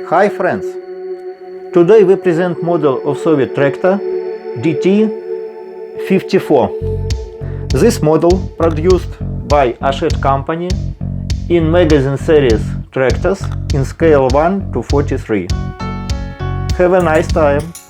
Hi friends! Today we present model of Soviet tractor DT-54. This model produced by Hachette company in magazine series tractors in scale 1 to 43. Have a nice time!